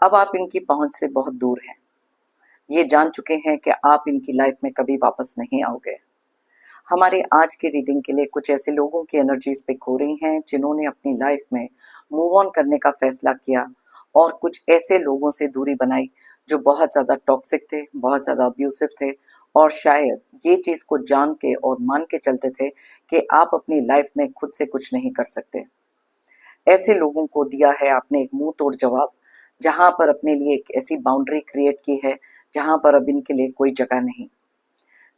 अब आप इनकी पहुंच से बहुत दूर हैं। ये जान चुके हैं कि आप इनकी लाइफ में कभी वापस नहीं आओगे। हमारी आज की रीडिंग के लिए कुछ ऐसे लोगों की एनर्जीज पिक हो रही हैं जिन्होंने अपनी लाइफ में मूव ऑन करने का फैसला किया और कुछ ऐसे लोगों से दूरी बनाई जो बहुत ज़्यादा टॉक्सिक थे, बहुत ज़्यादा अब्यूसिव थे और शायद ये चीज़ को जान के और मान के चलते थे कि आप अपनी लाइफ में खुद से कुछ नहीं कर सकते। ऐसे लोगों को दिया है आपने एक मुंह तोड़ जवाब, जहां पर अपने लिए एक ऐसी बाउंड्री क्रिएट की है जहां पर अब इनके लिए कोई जगह नहीं।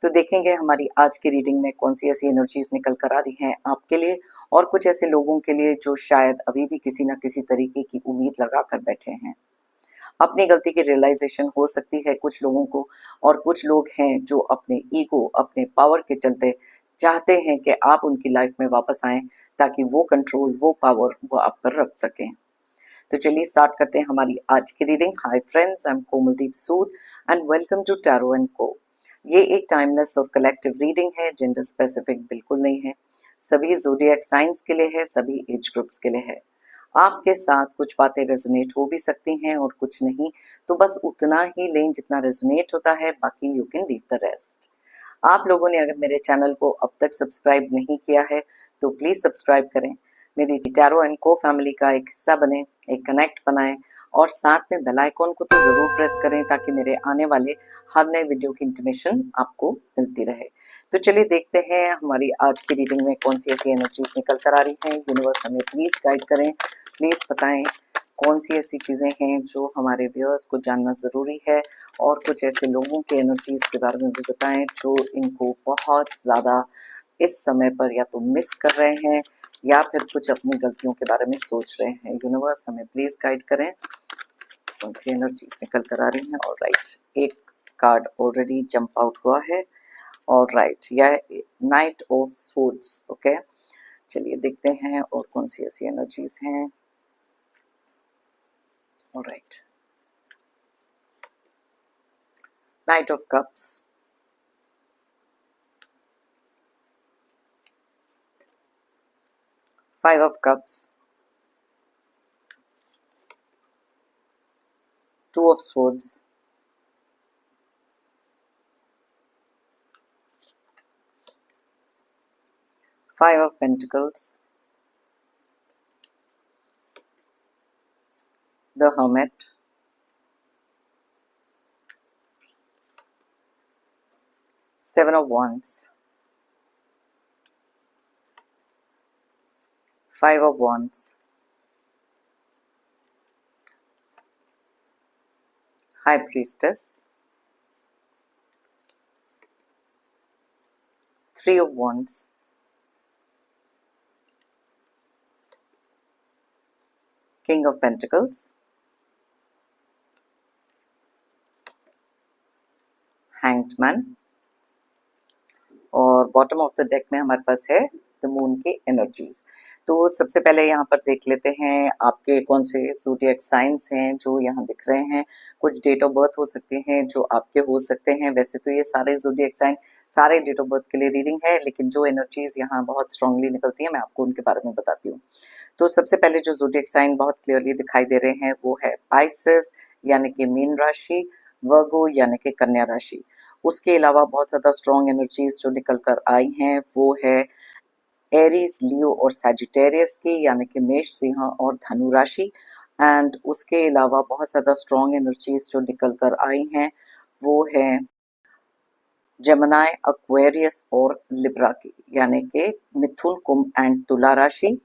तो देखेंगे हमारी आज की रीडिंग में कौन सी ऐसी एनर्जीज निकल कर आ रही हैं आपके लिए और कुछ ऐसे लोगों के लिए जो शायद अभी भी किसी ना किसी तरीके की उम्मीद लगा कर बैठे हैं। अपनी गलती की रियलाइजेशन हो सकती है कुछ लोगों को, और कुछ लोग हैं जो अपने ईगो, अपने पावर के चलते चाहते हैं कि आप उनकी लाइफ में वापस आएं ताकि वो कंट्रोल, वो पावर वो आप पर रख सकें। तो चलिए स्टार्ट करते हैं हमारी आज की reading. Hi friends, I am Komaldeep Sood and welcome to tarot and co. ये एक टाइमलेस और कलेक्टिव रीडिंग है, जेंडर स्पेसिफिक बिल्कुल नहीं है। सभी ज़ोडिएक साइंस के लिए है, सभी एज ग्रुप्स के लिए है। आपके साथ कुछ बातें रेजोनेट हो भी सकती हैं और कुछ नहीं, तो बस उतना ही लें जितना रेजोनेट होता है, बाकी you can leave the rest. आप लोगों ने अगर मेरे चैनल को अब तक सब्सक्राइब नहीं किया है तो प्लीज़ सब्सक्राइब करें, मेरी टैरो एंड को फैमिली का एक हिस्सा बने, एक कनेक्ट बनाएं और साथ में बेल आइकॉन को तो ज़रूर प्रेस करें ताकि मेरे आने वाले हर नए वीडियो की इंटीमेशन आपको मिलती रहे। तो चलिए देखते हैं हमारी आज की रीडिंग में कौन सी ऐसी एनर्जीज निकल कर आ रही हैं। यूनिवर्स हमें प्लीज़ गाइड करें, प्लीज़ बताएं कौन सी ऐसी चीज़ें हैं जो हमारे व्यूअर्स को जानना ज़रूरी है, और कुछ ऐसे लोगों के एनर्जीज के बारे में भी बताएं जो इनको बहुत ज़्यादा इस समय पर या तो मिस कर रहे हैं या फिर कुछ अपनी गलतियों के बारे में सोच रहे हैं। यूनिवर्स हमें प्लीज गाइड करें कौन सी एनर्जीज निकल कर आ रही हैं। और राइट, एक कार्ड ऑलरेडी जंप आउट हुआ है। और राइट, यह नाइट ऑफ स्वॉर्ड्स। ओके, चलिए देखते हैं और कौन सी ऐसी एनर्जीज हैं। और right, night of cups, five of cups, two of swords, five of pentacles, the hermit, seven of wands, five of wands, high priestess, three of wands, king of pentacles, hanged man, और bottom of the deck में हमारे पास है the moon की energies. तो सबसे पहले यहाँ पर देख लेते हैं आपके कौन से ज़ोडिएक साइंस हैं जो यहाँ दिख रहे हैं। कुछ डेट ऑफ बर्थ हो सकते हैं जो आपके हो सकते हैं। वैसे तो ये सारे ज़ोडिएक साइन, सारे डेट ऑफ बर्थ के लिए रीडिंग है, लेकिन जो एनर्जीज यहाँ बहुत स्ट्रांगली निकलती हैं मैं आपको उनके बारे में बताती हूँ। तो सबसे पहले जो ज़ोडिएक साइन बहुत क्लियरली दिखाई दे रहे हैं वो है पाइसेस यानी कि मीन राशि, वर्गो यानी कि कन्या राशि। उसके अलावा बहुत ज़्यादा स्ट्रॉन्ग एनर्जीज जो निकल कर आई हैं वो है एरीज, लियो और सैजिटेरियस की, यानी कि मेष, सिंह और धनु राशि। एंड उसके अलावा बहुत ज़्यादा स्ट्रॉन्ग एनर्जीज जो निकल कर आई हैं वो है जेमिनी, एक्वेरियस और लिब्रा की, यानी कि मिथुन, कुंभ एंड तुला राशि।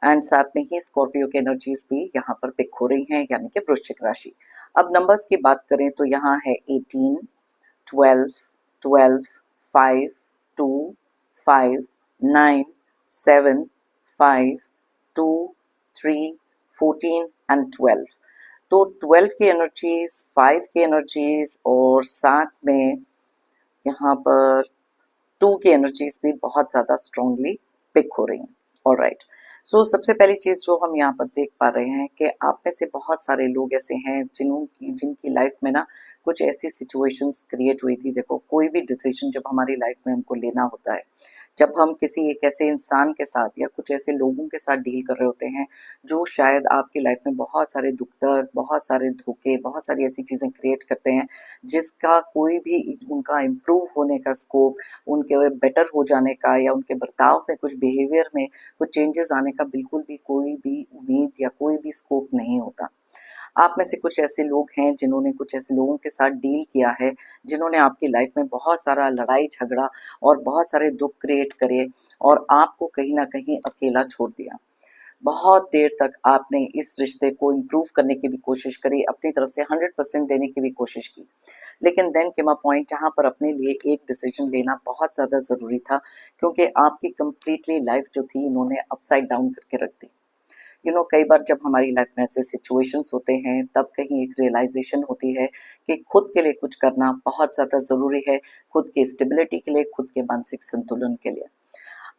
एंड साथ में ही स्कॉर्पियो की एनर्जीज भी यहाँ पर पिक हो रही हैं, यानी कि वृश्चिक राशि। अब नंबर्स की बात करें तो यहाँ है 18, 12, 12, 5, 2, 5, 9, 7, 5, 2, 3, 14 एंड 12। तो 12 की एनर्जीज, 5 की एनर्जीज और साथ में यहाँ पर 2 की एनर्जीज भी बहुत ज़्यादा स्ट्रांगली पिक हो रही हैं। ऑलराइट, सो सबसे पहली चीज़ जो हम यहाँ पर देख पा रहे हैं कि आप में से बहुत सारे लोग ऐसे हैं जिनकी लाइफ में ना कुछ ऐसी सिचुएशंस क्रिएट हुई थी। देखो, कोई भी डिसीजन जब हमारी लाइफ में हमको लेना होता है, जब हम किसी एक ऐसे इंसान के साथ या कुछ ऐसे लोगों के साथ डील कर रहे होते हैं जो शायद आपकी लाइफ में बहुत सारे दुख दर्द, बहुत सारे धोखे, बहुत सारी ऐसी चीज़ें क्रिएट करते हैं जिसका कोई भी उनका इम्प्रूव होने का स्कोप, उनके बेटर हो जाने का या उनके बर्ताव में कुछ बिहेवियर में कुछ चेंजेस आने का बिल्कुल भी कोई भी उम्मीद या कोई भी स्कोप नहीं होता। आप में से कुछ ऐसे लोग हैं जिन्होंने कुछ ऐसे लोगों के साथ डील किया है, जिन्होंने आपकी लाइफ में बहुत सारा लड़ाई झगड़ा और बहुत सारे दुख क्रिएट करे और आपको कहीं न कहीं अकेला छोड़ दिया। बहुत देर तक आपने इस रिश्ते को इम्प्रूव करने की भी कोशिश करी, अपनी तरफ से 100% देने की भी कोशिश की। लेकिन देन केम अ पॉइंट जहाँ पर अपने लिए एक डिसीजन लेना बहुत ज़्यादा ज़रूरी था, क्योंकि आपकी कंप्लीटली लाइफ जो थी इन्होंने अपसाइड डाउन करके रख दी। कई बार जब हमारी लाइफ में ऐसे सिचुएशंस होते हैं तब कहीं एक रियलाइजेशन होती है कि खुद के लिए कुछ करना बहुत ज़्यादा ज़रूरी है, खुद की स्टेबिलिटी के लिए, खुद के मानसिक संतुलन के लिए।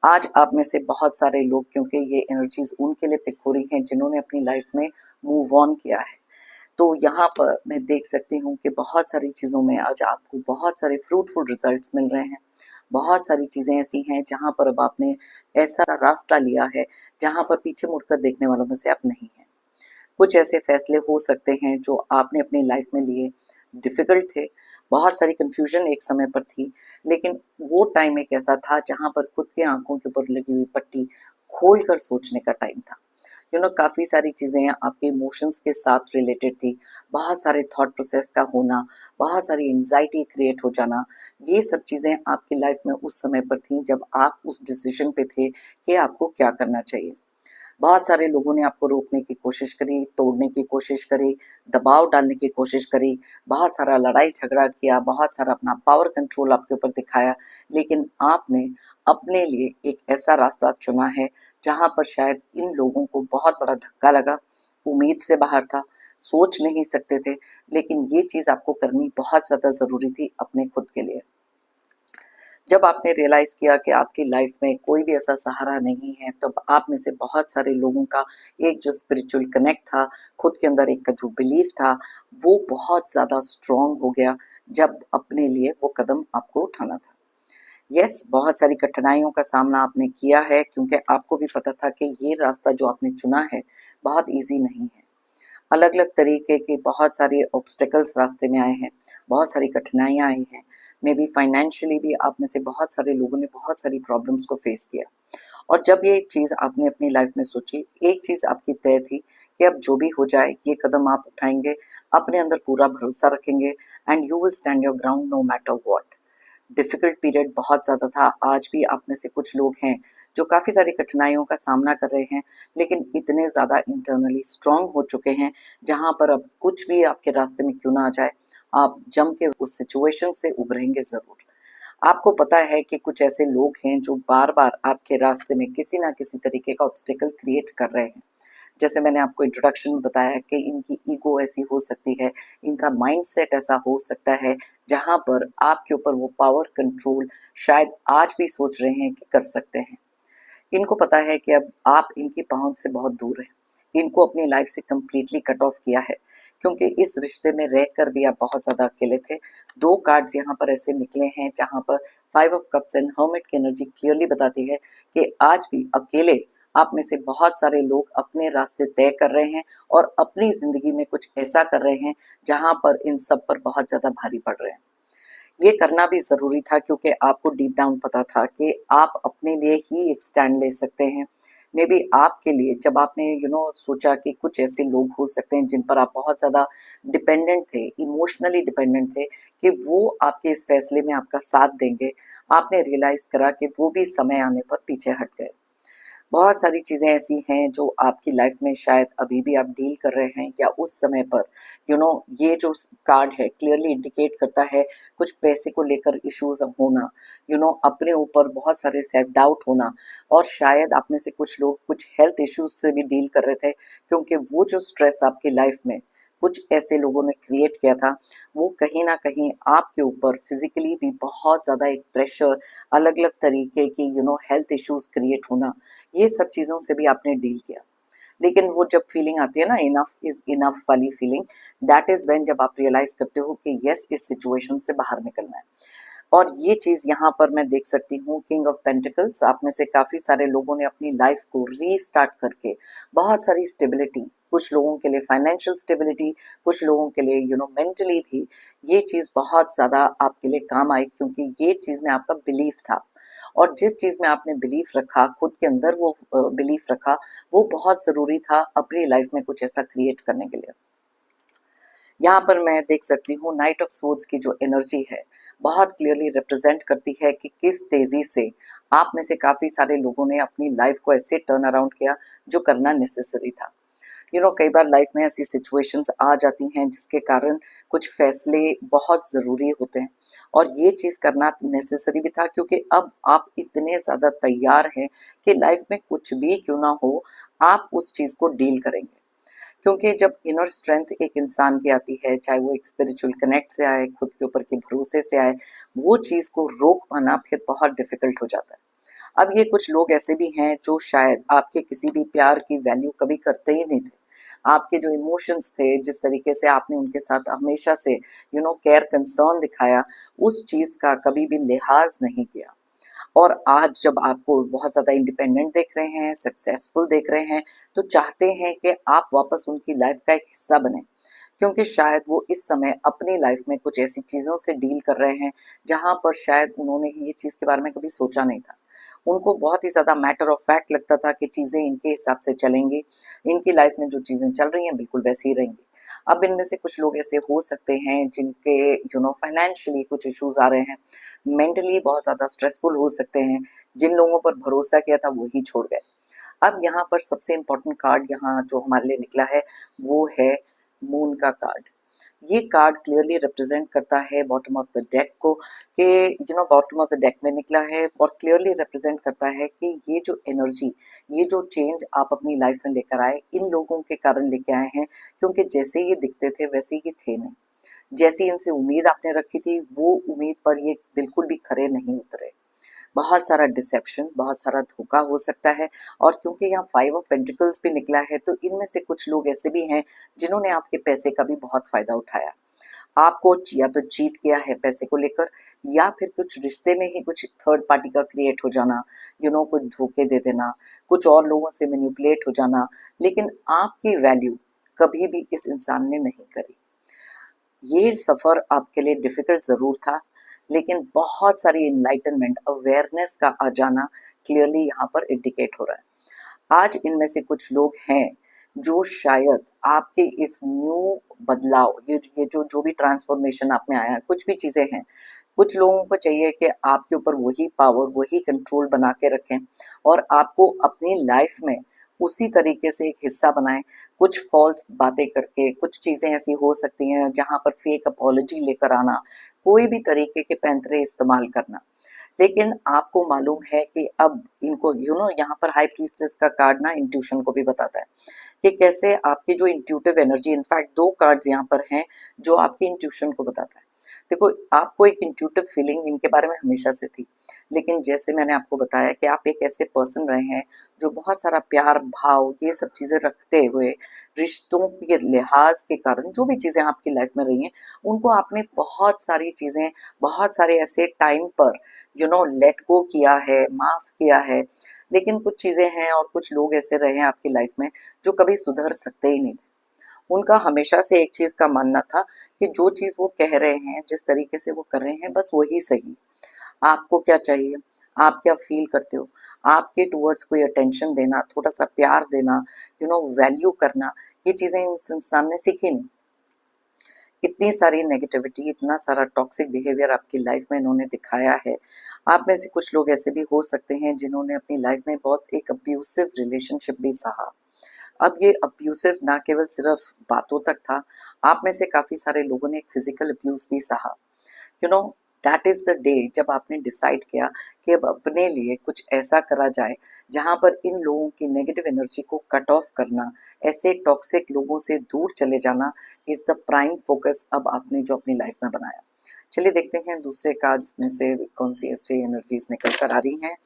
आज आप में से बहुत सारे लोग, क्योंकि ये एनर्जीज उनके लिए पिक हो रही हैं जिन्होंने अपनी लाइफ में मूव ऑन किया है, तो यहाँ पर मैं देख सकती हूँ कि बहुत सारी चीज़ों में आज आपको बहुत सारे फ्रूटफुल रिजल्ट्स मिल रहे हैं। बहुत सारी चीज़ें ऐसी हैं जहाँ पर अब आपने ऐसा रास्ता लिया है जहाँ पर पीछे मुड़कर देखने वालों में से आप नहीं हैं। कुछ ऐसे फैसले हो सकते हैं जो आपने अपनी लाइफ में लिए, डिफ़िकल्ट थे, बहुत सारी कन्फ्यूज़न एक समय पर थी, लेकिन वो टाइम एक ऐसा था जहाँ पर खुद की आँखों के ऊपर लगी हुई पट्टी खोल कर सोचने का टाइम था। काफ़ी सारी चीज़ें आपके इमोशंस के साथ रिलेटेड थी, बहुत सारे थॉट प्रोसेस का होना, बहुत सारी एंग्ज़ायटी क्रिएट हो जाना, ये सब चीज़ें आपकी लाइफ में उस समय पर थीं जब आप उस डिसीज़न पे थे कि आपको क्या करना चाहिए। बहुत सारे लोगों ने आपको रोकने की कोशिश करी, तोड़ने की कोशिश करी, दबाव डालने की कोशिश करी, बहुत सारा लड़ाई-झगड़ा किया, बहुत सारा अपना पावर कंट्रोल आपके ऊपर दिखाया, लेकिन आपने अपने लिए एक ऐसा रास्ता चुना है, जहाँ पर शायद इन लोगों को बहुत बड़ा धक्का लगा, उम्मीद से बाहर था, सोच नहीं सकते थे, लेकिन ये चीज़ आपको करनी बहुत ज़्यादा ज़रूरी थी अपने खुद के लिए। जब आपने रियलाइज़ किया कि आपकी लाइफ में कोई भी ऐसा सहारा नहीं है, तब आप में से बहुत सारे लोगों का एक जो स्पिरिचुअल कनेक्ट था, खुद के अंदर एक जो बिलीफ था, वो बहुत ज़्यादा स्ट्रॉन्ग हो गया जब अपने लिए वो कदम आपको उठाना था। यस, बहुत सारी कठिनाइयों का सामना आपने किया है, क्योंकि आपको भी पता था कि ये रास्ता जो आपने चुना है, बहुत ईज़ी नहीं है। अलग-अलग तरीके के बहुत सारे ऑब्स्टेकल्स रास्ते में आए हैं, बहुत सारी कठिनाइयाँ आई हैं, मे बी फाइनेंशियली भी आप में से बहुत सारे लोगों ने बहुत सारी प्रॉब्लम्स को फेस किया। और जब ये चीज़ आपने अपनी लाइफ में सोची, एक चीज़ आपकी तय थी कि अब जो भी हो जाए, ये कदम आप उठाएँगे, अपने अंदर पूरा भरोसा रखेंगे and you will stand your ground no matter what. Difficult period बहुत ज़्यादा था, आज भी आप में से कुछ लोग हैं जो काफ़ी सारी कठिनाइयों का सामना कर रहे हैं, लेकिन इतने ज़्यादा इंटरनली स्ट्रॉन्ग हो चुके हैं, जहाँ पर अब कुछ भी आपके रास्ते में क्यों ना आ जाए, आप जम के उस सिचुएशन से उभरेंगे ज़रूर। आपको पता है कि कुछ ऐसे लोग हैं जो बार-बार आपके रास्ते में किसी न किसी तरीके का ऑब्स्टेकल क्रिएट कर रहे हैं। जैसे मैंने आपको इंट्रोडक्शन में बताया कि इनकी ईगो ऐसी हो सकती है, इनका माइंडसेट ऐसा हो सकता है, जहाँ पर आपके ऊपर वो पावर कंट्रोल शायद आज भी सोच रहे हैं कि कर सकते हैं। इनको पता है कि अब आप इनकी पहुँच से बहुत दूर हैं। इनको अपनी लाइफ से कंप्लीटली कट ऑफ किया है, क्योंकि इस रिश्ते में रहकर भी आप बहुत ज़्यादा अकेले थे। 2 कार्ड्स यहाँ पर ऐसे निकले हैं जहाँ पर 5 ऑफ कप्स एंड हर्मिट की एनर्जी क्लियरली बताती है कि आज भी अकेले आप में से बहुत सारे लोग अपने रास्ते तय कर रहे हैं और अपनी ज़िंदगी में कुछ ऐसा कर रहे हैं, जहाँ पर इन सब पर बहुत ज़्यादा भारी पड़ रहे हैं। ये करना भी ज़रूरी था, क्योंकि आपको डीप डाउन पता था कि आप अपने लिए ही एक स्टैंड ले सकते हैं। मे बी आपके लिए जब आपने सोचा कि कुछ ऐसे लोग हो सकते हैं जिन पर आप बहुत ज़्यादा डिपेंडेंट थे, इमोशनली डिपेंडेंट थे, कि वो आपके इस फैसले में आपका साथ देंगे, आपने रियलाइज़ करा कि वो भी समय आने पर पीछे हट गए। बहुत सारी चीज़ें ऐसी हैं जो आपकी लाइफ में शायद अभी भी आप डील कर रहे हैं, या उस समय पर ये जो कार्ड है क्लियरली इंडिकेट करता है कुछ पैसे को लेकर इश्यूज होना, अपने ऊपर बहुत सारे सेल्फ डाउट होना, और शायद आप में से कुछ लोग कुछ हेल्थ इश्यूज से भी डील कर रहे थे, क्योंकि वो जो स्ट्रेस आपकी लाइफ में कुछ ऐसे लोगों ने क्रिएट किया था, वो कहीं ना कहीं आपके ऊपर फिजिकली भी बहुत ज़्यादा एक प्रेशर, अलग अलग तरीके की हेल्थ इश्यूज क्रिएट होना, ये सब चीज़ों से भी आपने डील किया। लेकिन वो जब फीलिंग आती है ना, इनफ इज इनफ वाली फीलिंग, दैट इज व्हेन जब आप रियलाइज करते हो कि यस, इस सिचुएशन से बाहर निकलना है। और ये चीज़ यहाँ पर मैं देख सकती हूँ, किंग ऑफ पेंटिकल्स, आप में से काफ़ी सारे लोगों ने अपनी लाइफ को रीस्टार्ट करके बहुत सारी स्टेबिलिटी, कुछ लोगों के लिए फाइनेंशियल स्टेबिलिटी, कुछ लोगों के लिए मेंटली भी ये चीज़ बहुत ज़्यादा आपके लिए काम आई, क्योंकि ये चीज़ में आपका बिलीफ था। और जिस चीज़ में आपने बिलीफ रखा, खुद के अंदर वो बिलीफ रखा, वो बहुत ज़रूरी था अपनी लाइफ में कुछ ऐसा क्रिएट करने के लिए। यहाँ पर मैं देख सकती हूँ नाइट ऑफ सोर्ड्स की जो एनर्जी है बहुत क्लियरली रिप्रेजेंट करती है कि किस तेजी से आप में से काफी सारे लोगों ने अपनी लाइफ को ऐसे टर्न अराउंड किया जो करना नेसेसरी था। कई बार लाइफ में ऐसी सिचुएशंस आ जाती हैं जिसके कारण कुछ फैसले बहुत ज़रूरी होते हैं, और ये चीज़ करना नेसेसरी भी था, क्योंकि अब आप इतने ज़्यादा तैयार हैं कि लाइफ में कुछ भी क्यों ना हो, आप उस चीज़ को डील करेंगे। क्योंकि जब इनर स्ट्रेंथ एक इंसान की आती है, चाहे वो एक स्पिरिचुअल कनेक्ट से आए, खुद के ऊपर के भरोसे से आए, वो चीज़ को रोक पाना फिर बहुत डिफिकल्ट हो जाता है। अब ये कुछ लोग ऐसे भी हैं जो शायद आपके किसी भी प्यार की वैल्यू कभी करते ही नहीं थे। आपके जो इमोशंस थे, जिस तरीके से आपने उनके साथ हमेशा से केयर कंसर्न दिखाया, उस चीज़ का कभी भी लिहाज नहीं किया। और आज जब आपको बहुत ज़्यादा इंडिपेंडेंट देख रहे हैं, सक्सेसफुल देख रहे हैं, तो चाहते हैं कि आप वापस उनकी लाइफ का एक हिस्सा बने, क्योंकि शायद वो इस समय अपनी लाइफ में कुछ ऐसी चीज़ों से डील कर रहे हैं जहाँ पर शायद उन्होंने ये चीज़ के बारे में कभी सोचा नहीं था। उनको बहुत ही ज़्यादा मैटर ऑफ फैक्ट लगता था कि चीज़ें इनके हिसाब से चलेंगी, इनकी लाइफ में जो चीज़ें चल रही हैं बिल्कुल वैसे ही रहेंगी। अब इनमें से कुछ लोग ऐसे हो सकते हैं जिनके फाइनेंशियली कुछ इश्यूज आ रहे हैं, मेंटली बहुत ज़्यादा स्ट्रेसफुल हो सकते हैं, जिन लोगों पर भरोसा किया था वो ही छोड़ गए। अब यहाँ पर सबसे इम्पोर्टेंट कार्ड यहाँ जो हमारे लिए निकला है वो है मून का कार्ड। ये कार्ड क्लियरली रिप्रेजेंट करता है बॉटम ऑफ द डेक को, कि बॉटम ऑफ द डेक में निकला है और क्लियरली रिप्रेजेंट करता है कि ये जो एनर्जी, ये जो चेंज आप अपनी लाइफ में लेकर आए, इन लोगों के कारण लेके आए हैं, क्योंकि जैसे ये दिखते थे वैसे ये थे नहीं। जैसी इनसे उम्मीद आपने रखी थी, वो उम्मीद पर ये बिल्कुल भी खरे नहीं उतरे। बहुत सारा डिसेप्शन, बहुत सारा धोखा हो सकता है। और क्योंकि यहाँ 5 ऑफ पेंटिकल्स भी निकला है, तो इनमें से कुछ लोग ऐसे भी हैं जिन्होंने आपके पैसे का भी बहुत फ़ायदा उठाया। आपको या तो चीट किया है पैसे को लेकर, या फिर कुछ रिश्ते में ही कुछ थर्ड पार्टी का क्रिएट हो जाना, कुछ धोखे दे देना, कुछ और लोगों से मैनिपुलेट हो जाना, लेकिन आपकी वैल्यू कभी भी इस इंसान ने नहीं करी। ये सफ़र आपके लिए डिफ़िकल्ट ज़रूर था, लेकिन बहुत सारी एनलाइटनमेंट, अवेयरनेस का आ जाना क्लियरली यहाँ पर इंडिकेट हो रहा है। आज इनमें से कुछ लोग हैं जो शायद आपके इस न्यू बदलाव, ये जो जो भी ट्रांसफॉर्मेशन आप में आया है, कुछ भी चीज़ें हैं, कुछ लोगों को चाहिए कि आपके ऊपर वही पावर, वही कंट्रोल बना के रखें, और आपको अपनी लाइफ में उसी तरीके से एक हिस्सा बनाएं। कुछ फॉल्स बातें करके, कुछ चीज़ें ऐसी हो सकती हैं जहाँ पर फेक अपॉलॉजी लेकर आना, कोई भी तरीके के पैंतरे इस्तेमाल करना। लेकिन आपको मालूम है कि अब इनको यहाँ पर हाई प्रीस्टेस का कार्ड ना इंट्यूशन को भी बताता है कि कैसे आपकी जो इंट्यूटिव एनर्जी, इनफैक्ट 2 कार्ड्स यहाँ पर हैं जो आपकी इंट्यूशन को बताता है। देखो, आपको एक इंट्यूटिव फीलिंग इनके बारे में हमेशा से थी, लेकिन जैसे मैंने आपको बताया कि आप एक ऐसे पर्सन रहे हैं जो बहुत सारा प्यार भाव ये सब चीज़ें रखते हुए, रिश्तों के लिहाज के कारण जो भी चीज़ें आपकी लाइफ में रही हैं, उनको आपने बहुत सारी चीज़ें, बहुत सारे ऐसे टाइम पर लेट गो किया है, माफ़ किया है। लेकिन कुछ चीज़ें हैं और कुछ लोग ऐसे रहे हैं आपकी लाइफ में जो कभी सुधर सकते ही नहीं थे। उनका हमेशा से एक चीज़ का मानना था कि जो चीज़ वो कह रहे हैं, जिस तरीके से वो कर रहे हैं, बस वही सही। आपको क्या चाहिए? आप क्या फ़ील करते हो? आपके टुवर्ड्स कोई अटेंशन देना, थोड़ा-सा प्यार देना, वैल्यू करना, ये चीज़ें इस इंसान ने सीखी नहीं। इतनी सारी नेगेटिविटी, इतना सारा टॉक्सिक बिहेवियर आपकी लाइफ में इन्होंने दिखाया है। आप में से कुछ लोग ऐसे भी हो सकते हैं जिन्होंने अपनी लाइफ में बहुत एक अब्यूसिव रिलेशनशिप भी सहा। अब ये अब्यूसिव ना केवल सिर्फ बातों तक था, आप में से काफ़ी सारे लोगों ने एक फिज़िकल अब्यूज़ भी सहा। You know that is the day जब आपने डिसाइड किया कि अब अपने लिए कुछ ऐसा करा जाए जहाँ पर इन लोगों की नेगेटिव एनर्जी को कट ऑफ करना, ऐसे टॉक्सिक लोगों से दूर चले जाना इज़ द प्राइम फोकस अब आपने जो अपनी लाइफ में बनाया। चलिए देखते हैं दूसरे कार्ड्स में से कौन सी ऐसी एनर्जीज निकल कर आ रही हैं।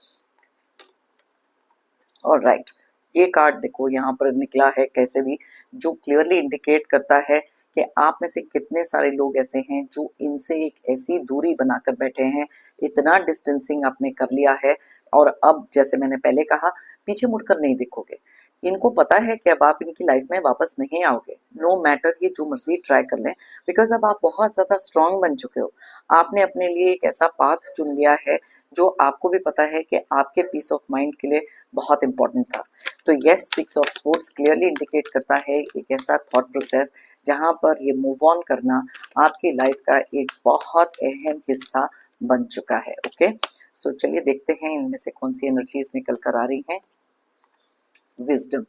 और राइट, ये कार्ड देखो यहाँ पर निकला है कैसे भी, जो क्लियरली इंडिकेट करता है कि आप में से कितने सारे लोग ऐसे हैं जो इनसे एक ऐसी दूरी बनाकर बैठे हैं, इतना डिस्टेंसिंग आपने कर लिया है और अब जैसे मैंने पहले कहा पीछे मुड़कर नहीं देखोगे। इनको पता है कि अब आप इनकी लाइफ में वापस नहीं आओगे, नो मैटर ये जो मर्जी ट्राई कर लें, बिकॉज अब आप बहुत ज़्यादा स्ट्रांग बन चुके हो। आपने अपने लिए एक ऐसा पाथ चुन लिया है जो आपको भी पता है कि आपके पीस ऑफ माइंड के लिए बहुत इंपॉर्टेंट था। तो yes, 6 of swords clearly indicate करता है एक ऐसा थॉट प्रोसेस जहां पर ये मूव ऑन करना आपकी लाइफ का एक बहुत अहम हिस्सा बन चुका है। ओके, सो चलिए देखते हैं इनमें से कौन सी एनर्जीज निकल कर आ रही हैं। विजडम,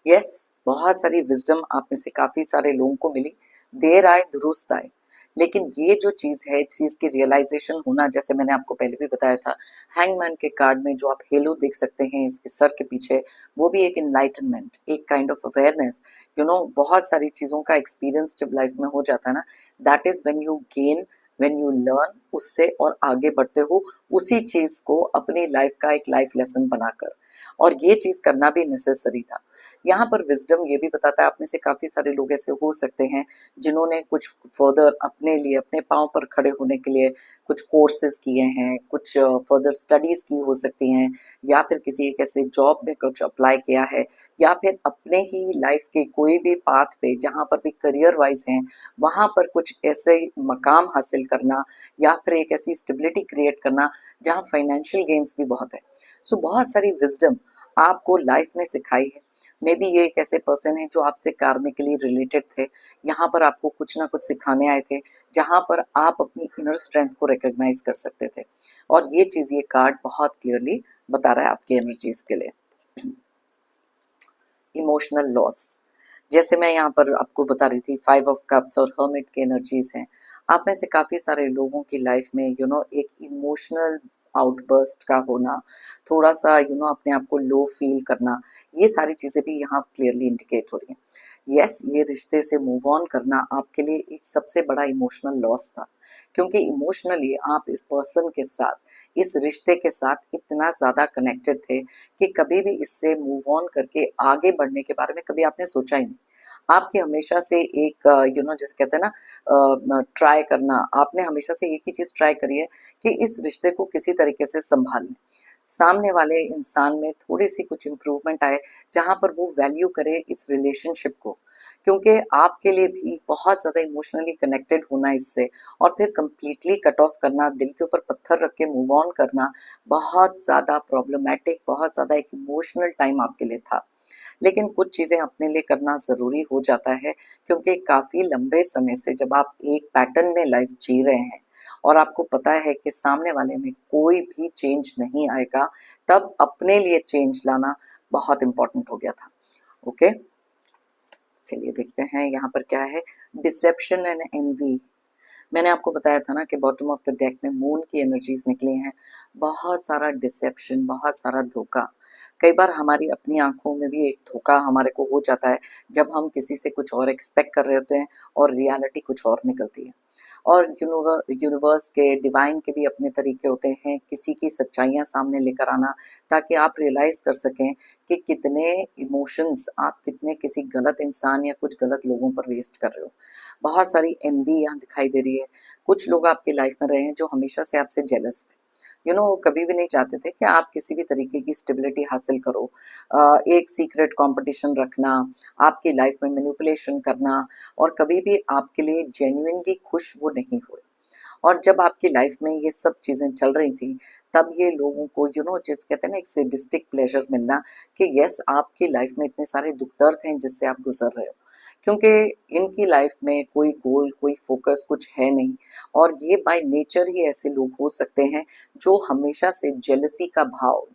यस, बहुत सारी विजडम आप में से काफी सारे लोगों को मिली। देर आए दुरुस्त आए, लेकिन ये जो चीज है, चीज की रियलाइजेशन होना, जैसे मैंने आपको पहले भी बताया था, हैंगमैन के कार्ड में जो आप हेलो देख सकते हैं इसके सर के पीछे, वो भी एक इनलाइटनमेंट, एक काइंड ऑफ अवेयरनेस। बहुत सारी चीजों का एक्सपीरियंस जब लाइफ में हो जाता है ना, that is when you gain, when you learn उससे और आगे बढ़ते हो उसी चीज को अपनी लाइफ का एक लाइफ लेसन बनाकर। और ये चीज करना भी नेसेसरी था। यहाँ पर विजडम ये भी बताता है, आप में से काफी सारे लोग ऐसे हो सकते हैं जिन्होंने कुछ फर्दर अपने लिए, अपने पांव पर खड़े होने के लिए कुछ कोर्सेज किए हैं, कुछ फर्दर स्टडीज की हो सकती हैं, या फिर किसी एक ऐसे जॉब में कुछ अप्लाई किया है, या फिर अपने ही लाइफ के कोई भी पाथ पे जहाँ पर भी करियर वाइज हैं वहाँ पर कुछ ऐसे मकाम हासिल करना, या फिर एक ऐसी स्टेबिलिटी क्रिएट करना जहाँ फाइनेंशियल गेन्स भी बहुत है। सो बहुत सारी विजडम आपको लाइफ ने सिखाई है। मे बी ये एक ऐसे पर्सन है जो आपसे कार्मिकली रिलेटेड थे, यहाँ पर आपको कुछ ना कुछ सिखाने आए थे जहाँ पर आप अपनी इनर स्ट्रेंथ को रिकॉग्नाइज कर सकते थे। और ये चीज, ये कार्ड बहुत क्लियरली बता रहा है आपकी एनर्जीज के लिए। इमोशनल लॉस, जैसे मैं यहाँ पर आपको बता रही थी, 5 ऑफ कप्स और हर्मिट की एनर्जीज हैं। आप में से काफी सारे लोगों की लाइफ में एक इमोशनल आउटबर्स्ट का होना, थोड़ा सा अपने आप को लो फील करना, ये सारी चीजें भी यहाँ क्लियरली इंडिकेट हो रही हैं। यस, ये रिश्ते से मूव ऑन करना आपके लिए एक सबसे बड़ा इमोशनल लॉस था, क्योंकि इमोशनली आप इस पर्सन के साथ, इस रिश्ते के साथ इतना ज्यादा कनेक्टेड थे कि कभी भी इससे मूव ऑन करके आगे बढ़ने के बारे में कभी आपने सोचा ही नहीं। आपके हमेशा से एक जिसे कहते हैं ना, ट्राई करना, आपने हमेशा से एक ही चीज ट्राई करी है कि इस रिश्ते को किसी तरीके से संभाल लें, सामने वाले इंसान में थोड़ी सी कुछ इम्प्रूवमेंट आए जहां पर वो वैल्यू करे इस रिलेशनशिप को, क्योंकि आपके लिए भी बहुत ज्यादा इमोशनली कनेक्टेड होना इससे, और फिर कंप्लीटली कट ऑफ करना, दिल के ऊपर पत्थर रख के मूव ऑन करना, बहुत ज्यादा प्रॉब्लमैटिक, बहुत ज्यादा एक इमोशनल टाइम आपके लिए था। लेकिन कुछ चीजें अपने लिए करना जरूरी हो जाता है, क्योंकि काफी लंबे समय से जब आप एक पैटर्न में लाइफ जी रहे हैं और आपको पता है कि सामने वाले में कोई भी चेंज नहीं आएगा, तब अपने लिए चेंज लाना बहुत इंपॉर्टेंट हो गया था। ओके, चलिए देखते हैं यहाँ पर क्या है। डिसेप्शन एंड एनवी, मैंने आपको बताया था ना कि बॉटम ऑफ द डेक में मून की एनर्जीज निकली हैं। बहुत सारा डिसेप्शन, बहुत सारा धोखा। कई बार हमारी अपनी आंखों में भी एक धोखा हमारे को हो जाता है जब हम किसी से कुछ और एक्सपेक्ट कर रहे होते हैं और रियलिटी कुछ और निकलती है। और यूनिवर्स के, डिवाइन के भी अपने तरीके होते हैं किसी की सच्चाइयाँ सामने लेकर आना, ताकि आप रियलाइज कर सकें कि कितने इमोशंस आप कितने किसी गलत इंसान या कुछ गलत लोगों पर वेस्ट कर रहे हो। बहुत सारी एनवी यहाँ दिखाई दे रही है। कुछ लोग आपकी लाइफ में रहे हैं जो हमेशा से आपसे जेलस थे, कभी भी नहीं चाहते थे कि आप किसी भी तरीके की स्टेबिलिटी हासिल करो। एक सीक्रेट कंपटीशन रखना, आपकी लाइफ में मैनिपुलेशन करना, और कभी भी आपके लिए जेन्युइनली खुश वो नहीं हुए। और जब आपकी लाइफ में ये सब चीजें चल रही थी, तब ये लोगों को जिस कहते हैं ना, एक सैडिस्टिक प्लेजर मिलना कि यस, आपकी लाइफ में इतने सारे दुख दर्द हैं जिससे आप गुजर रहे हो, क्योंकि इनकी लाइफ में कोई गोल, कोई फोकस कुछ है नहीं। और ये बाय नेचर ही ऐसे लोग हो सकते हैं जो हमेशा से जेलसी का भाव,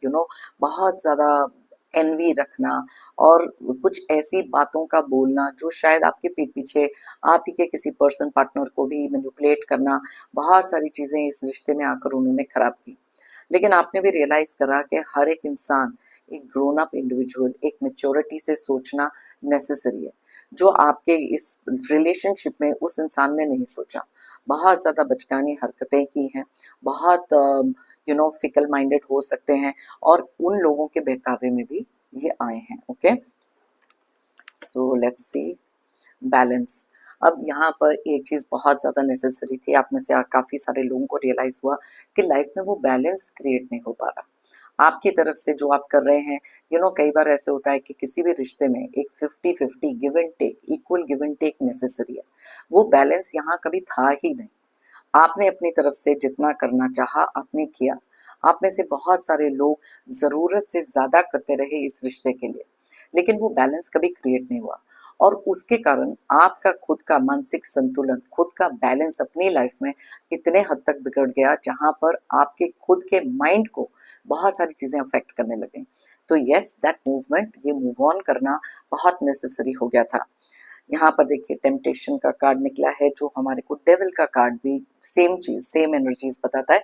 बहुत ज्यादा एनवी रखना, और कुछ ऐसी बातों का बोलना जो शायद आपके पीठ पीछे आप ही के किसी पर्सन, पार्टनर को भी मैनिपुलेट करना, बहुत सारी चीजें इस रिश्ते में आकर उन्होंने खराब की। लेकिन आपने भी रियलाइज करा कि हर एक इंसान, एक ग्रोन अप इंडिविजुअल, एक मेच्योरिटी से सोचना नेसेसरी है, जो आपके इस रिलेशनशिप में उस इंसान ने नहीं सोचा। बहुत ज्यादा बचकानी हरकतें की हैं, बहुत फिकल माइंडेड हो सकते हैं, और उन लोगों के बहकावे में भी ये आए हैं। Okay, so let's see balance. अब यहाँ पर एक चीज़ बहुत ज़्यादा नेसेसरी थी, आप में से काफ़ी सारे लोगों को रियलाइज़ हुआ कि लाइफ में वो बैलेंस क्रिएट नहीं हो पा रहा। आपकी तरफ से जो आप कर रहे हैं, कई बार ऐसे होता है कि किसी भी रिश्ते में एक 50-50 give and take, equal give and take necessary है। वो बैलेंस यहाँ कभी था ही नहीं। आपने अपनी तरफ से जितना करना चाहा आपने किया। आप में से बहुत सारे लोग ज़रूरत से ज़्यादा करते रहे इस रिश्ते के लिए, लेकिन वो बैलेंस कभी क्रिएट नहीं हुआ और उसके कारण आपका खुद का मानसिक संतुलन, खुद का बैलेंस अपनी लाइफ में इतने हद तक बिगड़ गया जहाँ पर आपके खुद के माइंड को बहुत सारी चीज़ें अफेक्ट करने लगे। तो येस, दैट मूवमेंट, ये मूव ऑन करना बहुत नेसेसरी हो गया था। यहाँ पर देखिए टेम्पटेशन का कार्ड निकला है जो हमारे को डेविल का कार्ड भी सेम चीज, सेम एनर्जीज बताता है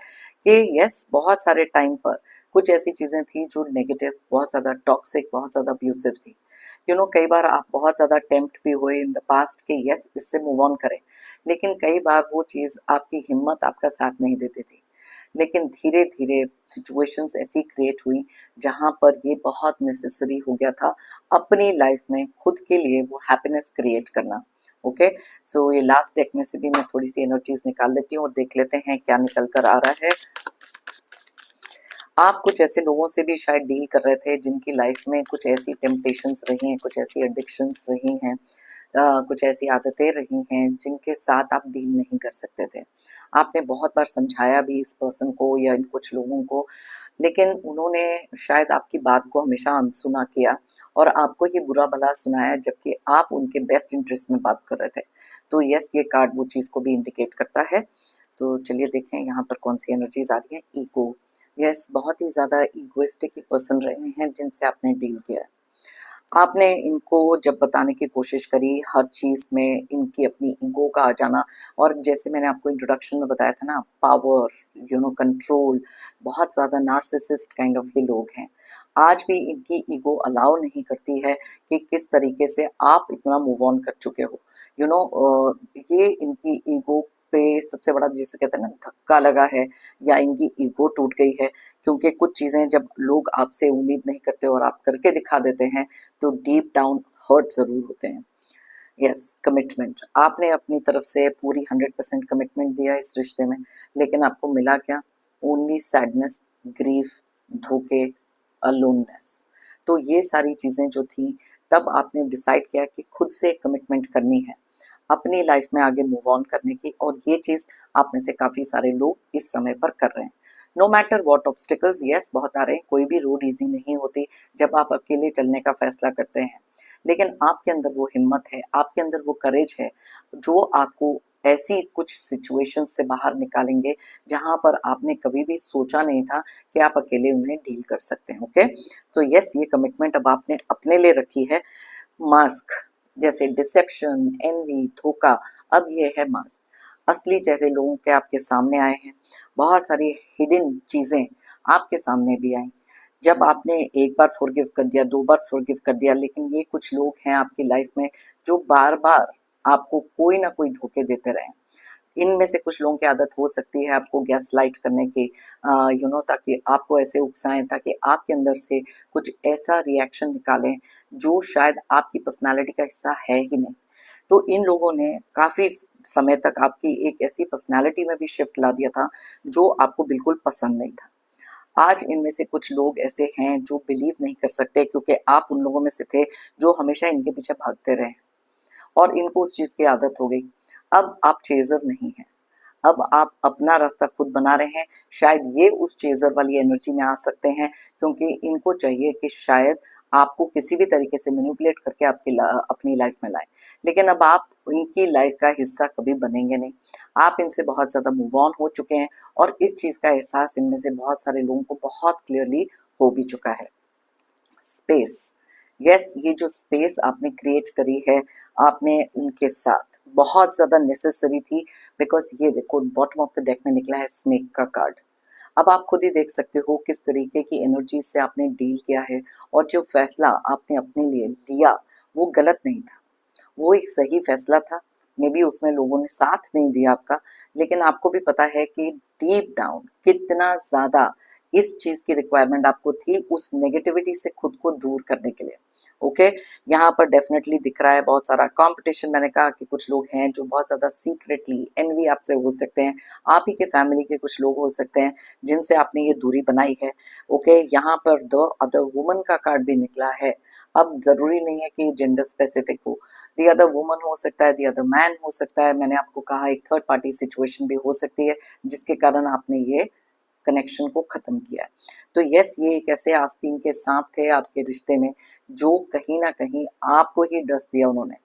कि यस, बहुत सारे टाइम पर कुछ ऐसी चीजें थी जो नेगेटिव, बहुत ज्यादा टॉक्सिक, बहुत ज्यादा अब्यूसिव थी। कई बार आप बहुत ज्यादा टेम्प्ट भी हुए इन द पास्ट कि यस, इससे मूव ऑन करें, लेकिन कई बार वो चीज, आपकी हिम्मत आपका साथ नहीं देती थी। लेकिन धीरे धीरे सिचुएशंस ऐसी क्रिएट हुई जहाँ पर ये बहुत नेसेसरी हो गया था अपनी लाइफ में खुद के लिए वो हैप्पीनेस क्रिएट करना। ओके, सो ये लास्ट डेक में से भी मैं थोड़ी सी एनर्जीज निकाल लेती हूँ और देख लेते हैं क्या निकल कर आ रहा है। आप कुछ ऐसे लोगों से भी शायद डील कर रहे थे जिनकी लाइफ में कुछ ऐसी टेम्पटेशंस रही हैं, कुछ ऐसी एडिक्शंस रही हैं, कुछ ऐसी आदतें रही हैं जिनके साथ आप डील नहीं कर सकते थे। आपने बहुत बार समझाया भी इस पर्सन को या इन कुछ लोगों को, लेकिन उन्होंने शायद आपकी बात को हमेशा अनसुना किया और आपको ये बुरा भला सुनाया जबकि आप उनके बेस्ट इंटरेस्ट में बात कर रहे थे। तो यस, ये कार्ड वो चीज़ को भी इंडिकेट करता है। तो चलिए देखें यहाँ पर कौन सी एनर्जीज आ रही है। ईगो, यस, बहुत ही ज़्यादा ईगोइस्टिक पर्सन रहे हैं जिनसे आपने डील किया है। आपने इनको जब बताने की कोशिश करी हर चीज़ में इनकी अपनी ईगो का आ जाना, और जैसे मैंने आपको इंट्रोडक्शन में बताया था ना, पावर, कंट्रोल, बहुत ज़्यादा नार्सिसिस्ट काइंड ऑफ ये लोग हैं। आज भी इनकी ईगो अलाउ नहीं करती है कि किस तरीके से आप इतना मूव ऑन कर चुके हो। ये इनकी ईगो पे सबसे बड़ा जिसे कहते हैं ना धक्का लगा है, या इनकी ईगो टूट गई है, क्योंकि कुछ चीज़ें जब लोग आपसे उम्मीद नहीं करते और आप करके दिखा देते हैं तो डीप डाउन हर्ट ज़रूर होते हैं। यस, कमिटमेंट, आपने अपनी तरफ से पूरी 100% कमिटमेंट दिया इस रिश्ते में, लेकिन आपको मिला क्या? ओनली सैडनेस, ग्रीफ, धोखे, अलोननेस। तो ये सारी चीज़ें जो थी, तब आपने डिसाइड किया कि खुद से कमिटमेंट करनी है अपनी लाइफ में आगे मूव ऑन करने की, और ये चीज़ आप में से काफ़ी सारे लोग इस समय पर कर रहे हैं। No matter what obstacles, yes, बहुत आ रहे हैं, कोई भी रोड ईजी नहीं होती जब आप अकेले चलने का फैसला करते हैं, लेकिन आपके अंदर वो हिम्मत है, आपके अंदर वो करेज है जो आपको ऐसी कुछ सिचुएशन से बाहर निकालेंगे जहां पर आपने कभी भी सोचा नहीं था कि आप अकेले उन्हें डील कर सकते हैं। ओके, तो यस, ये कमिटमेंट अब आपने अपने लिए रखी है। मास्क, जैसे डिसेप्शन, एनवी, धोखा, अब ये है मास्क। असली चेहरे लोगों के आपके सामने आए हैं, बहुत सारी हिडन चीजें आपके सामने भी आई। जब आपने एक बार फॉरगिव कर दिया, दो बार फॉरगिव कर दिया, लेकिन ये कुछ लोग हैं आपकी लाइफ में जो बार बार आपको कोई ना कोई धोखे देते रहे। इनमें से कुछ लोगों की आदत हो सकती है आपको गैस लाइट करने की, ताकि आपको ऐसे उकसाएं, ताकि आपके अंदर से कुछ ऐसा रिएक्शन निकालें जो शायद आपकी पर्सनालिटी का हिस्सा है ही नहीं। तो इन लोगों ने काफ़ी समय तक आपकी एक ऐसी पर्सनालिटी में भी शिफ्ट ला दिया था जो आपको बिल्कुल पसंद नहीं था। आज इनमें से कुछ लोग ऐसे हैं जो बिलीव नहीं कर सकते, क्योंकि आप उन लोगों में से थे जो हमेशा इनके पीछे भागते रहे और इनको उस चीज़ की आदत हो गई। अब आप चेज़र नहीं हैं, अब आप अपना रास्ता खुद बना रहे हैं। शायद ये उस चेज़र वाली एनर्जी में आ सकते हैं, क्योंकि इनको चाहिए कि शायद आपको किसी भी तरीके से मैनिपुलेट करके अपनी लाइफ में लाएं, लेकिन अब आप इनकी लाइफ का हिस्सा कभी बनेंगे नहीं। आप इनसे बहुत ज़्यादा मूव ऑन हो चुके हैं और इस चीज़ का एहसास इनमें से बहुत सारे लोगों को बहुत क्लियरली हो भी चुका है। स्पेस, यस, ये जो स्पेस आपने क्रिएट करी है आपने उनके साथ, बहुत ज़्यादा नेसेसरी थी, बिकॉज ये देखो बॉटम ऑफ द डेक में निकला है स्नेक का कार्ड। अब आप खुद ही देख सकते हो किस तरीके की एनर्जी से आपने डील किया है, और जो फैसला आपने अपने लिए लिया वो गलत नहीं था, वो एक सही फैसला था। मे बी उसमें लोगों ने साथ नहीं दिया आपका, लेकिन आपको भी पता है कि डीप डाउन कितना ज़्यादा इस चीज की रिक्वायरमेंट आपको थी उस नेगेटिविटी से खुद को दूर करने के लिए। ओके, यहाँ पर डेफिनेटली दिख रहा है बहुत सारा कंपटीशन। मैंने कहा कि कुछ लोग हैं जो बहुत ज्यादा सीक्रेटली एनवी आपसे हो सकते हैं, आप ही के फैमिली के कुछ लोग हो सकते हैं जिनसे आपने ये दूरी बनाई है। ओके, यहाँ पर द अदर वुमन का कार्ड भी निकला है। अब जरूरी नहीं है कि जेंडर स्पेसिफिक हो, दी अदर वुमन हो सकता है, दी अदर मैन हो सकता है। मैंने आपको कहा एक थर्ड पार्टी सिचुएशन भी हो सकती है जिसके कारण आपने ये कनेक्शन को खत्म किया है। तो यस, ये एक ऐसे आस्तीन के सांप थे आपके रिश्ते में जो कहीं ना कहीं आपको ही डस दिया उन्होंने।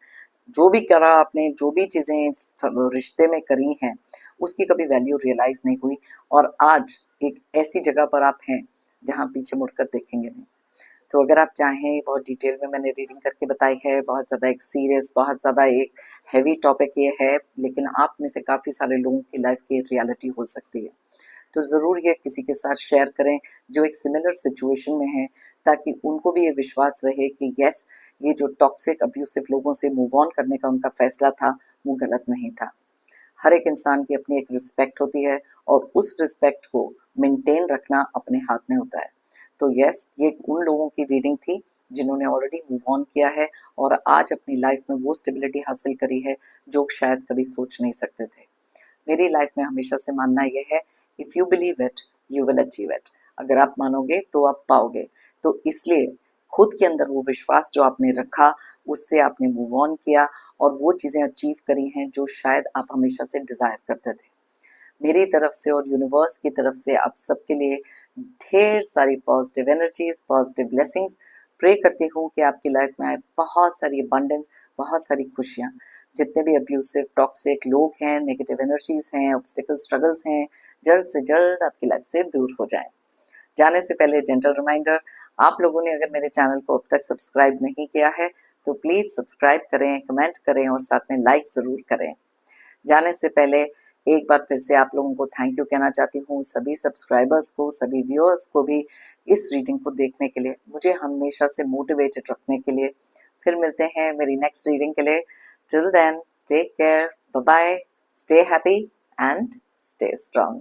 जो भी करा आपने, जो भी चीजें रिश्ते में करी हैं, उसकी कभी वैल्यू रियलाइज नहीं हुई, और आज एक ऐसी जगह पर आप हैं जहां पीछे मुड़कर देखेंगे नहीं। तो अगर आप चाहें, बहुत डिटेल में मैंने रीडिंग करके बताई है, बहुत ज़्यादा एक सीरियस, बहुत ज़्यादा एक हैवी टॉपिक ये है, लेकिन आप में से काफ़ी सारे लोगों की लाइफ की रियलिटी हो सकती है। तो ज़रूर ये किसी के साथ शेयर करें जो एक सिमिलर सिचुएशन में है, ताकि उनको भी ये विश्वास रहे कि यस, ये जो टॉक्सिक अब्यूसिव लोगों से मूव ऑन करने का उनका फैसला था वो गलत नहीं था। हर एक इंसान की अपनी एक रिस्पेक्ट होती है और उस रिस्पेक्ट को मेंटेन रखना अपने हाथ में होता है। तो यस, ये उन लोगों की रीडिंग थी जिन्होंने ऑलरेडी मूव ऑन किया है और आज अपनी लाइफ में वो स्टेबिलिटी हासिल करी है जो शायद कभी सोच नहीं सकते थे। मेरी लाइफ में हमेशा से मानना यह है, if you believe it you will achieve it. अगर आप मानोगे तो आप पाओगे। तो इसलिए खुद के अंदर वो विश्वास जो आपने रखा, उससे आपने मूव ऑन किया और वो चीज़ें अचीव करी हैं जो शायद आप हमेशा से डिज़ायर करते थे। मेरी तरफ से और यूनिवर्स की तरफ से आप सबके लिए ढेर सारी positive energies, positive blessings. Pray करती हूँ कि आपकी लाइफ में आए बहुत सारी अबंडेंस, बहुत सारी खुशियाँ। जितने भी अब्यूसिव टॉक्सिक लोग हैं, नेगेटिव एनर्जीज हैं, ऑब्स्टिकल स्ट्रगल्स हैं, जल्द से जल्द आपकी लाइफ से दूर हो जाएं। जाने से पहले जेंटल रिमाइंडर, आप लोगों ने अगर मेरे चैनल को अब तक सब्सक्राइब नहीं किया है तो प्लीज़ सब्सक्राइब करें, कमेंट करें और साथ में लाइक ज़रूर करें। जाने से पहले एक बार फिर से आप लोगों को थैंक यू कहना चाहती हूँ, सभी सब्सक्राइबर्स को, सभी व्यूअर्स को भी इस रीडिंग को देखने के लिए, मुझे हमेशा से मोटिवेटेड रखने के लिए। फिर मिलते हैं मेरी नेक्स्ट रीडिंग के लिए। Till then, take care, bye bye, stay happy and stay strong.